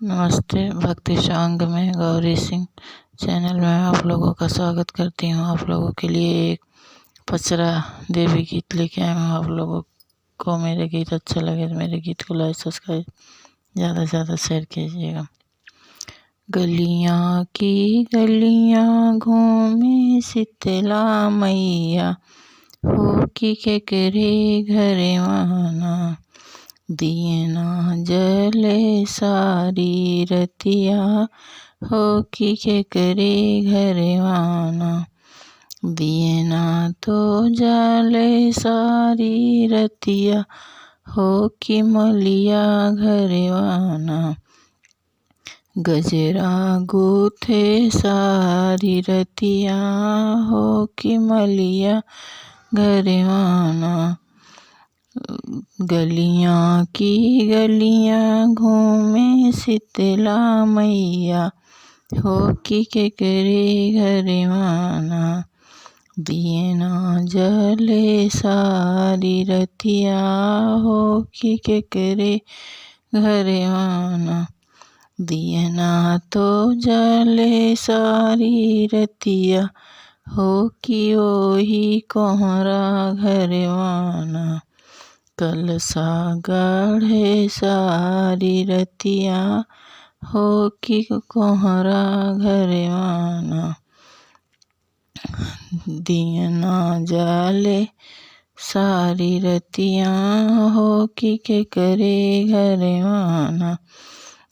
नमस्ते। भक्ति सांग में गौरी सिंह चैनल में आप लोगों का स्वागत करती हूँ। आप लोगों के लिए एक पचरा देवी गीत लेके आए हूँ। आप लोगों को मेरे गीत अच्छा लगे तो मेरे गीत को लाइक सब्सक्राइब ज़्यादा से ज़्यादा शेयर कीजिएगा। गलियाँ की गलियाँ घूमे शीतला मैया, हो की के करे घरवाना, दिए ना जले सारी रतिया, हो की के करे घरवाना, दिए ना तो जले सारी रतिया, हो की मलिया घरवाना, गजरा गूथे सारी रतिया, हो की मलिया घरवाना, गलियाँ की गलियाँ घूमे शीतला मैया, हो की के करे घरवाना, दिए ना जले सारी रतिया, हो की के करे घरवाना, दिए ना तो जले सारी रतिया, हो की ओही कोहरा घरवाना, कलसा गढ़े सारी रतिया, हो की कोहरा घरवाना, दिए ना जले सारी रतिया, हो की के करे घरवाना,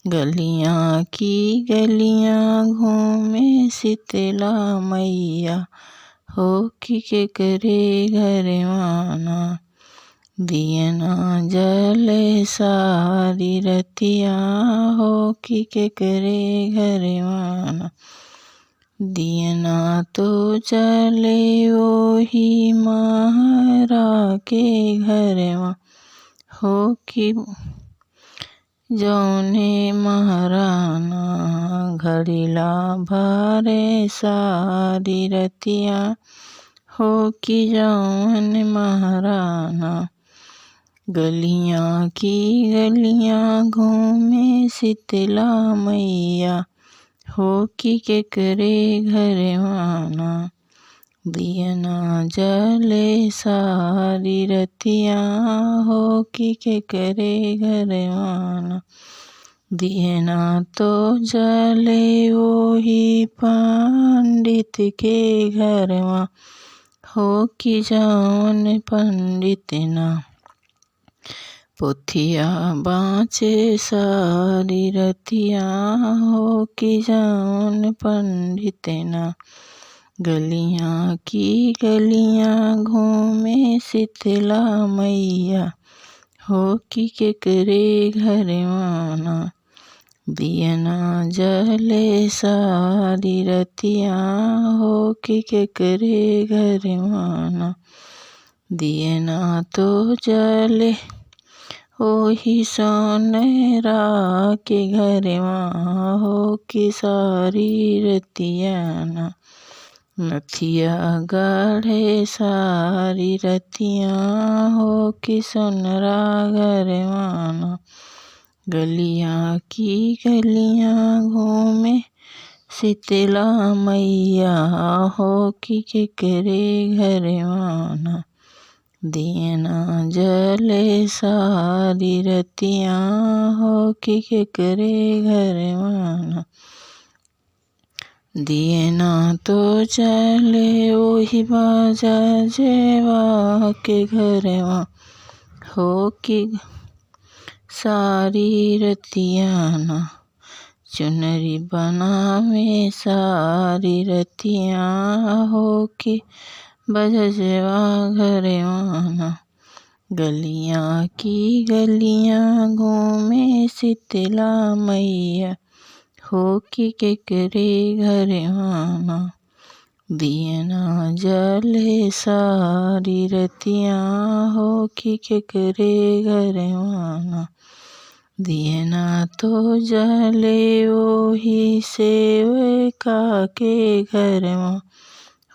गलियाँ की गलियाँ घूमे शीतला मैया, हो की के करे घरवाना, दिए ना जले सारी रतिया, हो की के करे घरवाना, दिए ना तो जले ओही महारा के घरवा, हो की जौने महाराना, घड़ीला भारे सारी रतिया, हो की जौन महाराना, गलियाँ की गलियाँ घूमे शीतला मैया, हो की के करे घरवाना, दिए ना जले सारी रतिया, हो की के करे घरवाना, दिए ना तो जले ओही पंडित के घरवा, हो की जौन पंडित ना, पोथिया बाँचे सारी रतिया, हो की जौन पंडित ना, गलियाँ की गलियाँ घूमे शीतला मैया, हो की के करे घरवाना, दिए ना जले सारी रतिया, हो की के करे घरवाना, दिए ना तो जले ओही सोनरा के घरवा, हो की सारी रतिया ना, नथिया गढ़े सारी रतिया, हो की सोनरा घरवाना, गलियाँ की गलियाँ घूमे शीतला मैया, हो की के करे घरवाना, दिए ना जले सारी रतिया, हो की के करे घरवाना, दिए ना तो जले ओही बाजा जेवा के घरवा, हो की सारी रतिया ना, चुनरी बनावे सारी रतिया, हो की बजवा घरवाना, गलियाँ की गलियाँ घूमे शीतला मैया, हो की के करे घरवाना, दिए ना जले सारी रतिया, हो की के करे घरवाना, दिए ना तो जले ओही सेवका के घरवा,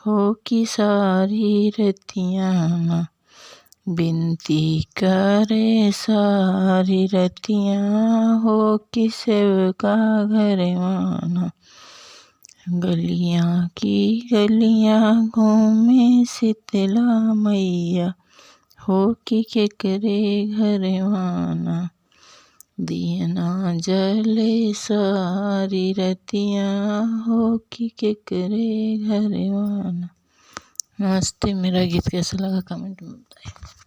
हो की सारी रतिया ना, बिनती करे सारी रतियाँ हो कि सेवका घर माना। गलियाँ की गलियाँ घूमे शीतला मैया हो कि केकरे घर माना। दियना जले सारी रतियाँ हो कि केकरे घर माना। नमस्ते। मेरा गीत कैसा लगा कमेंट में बताइए।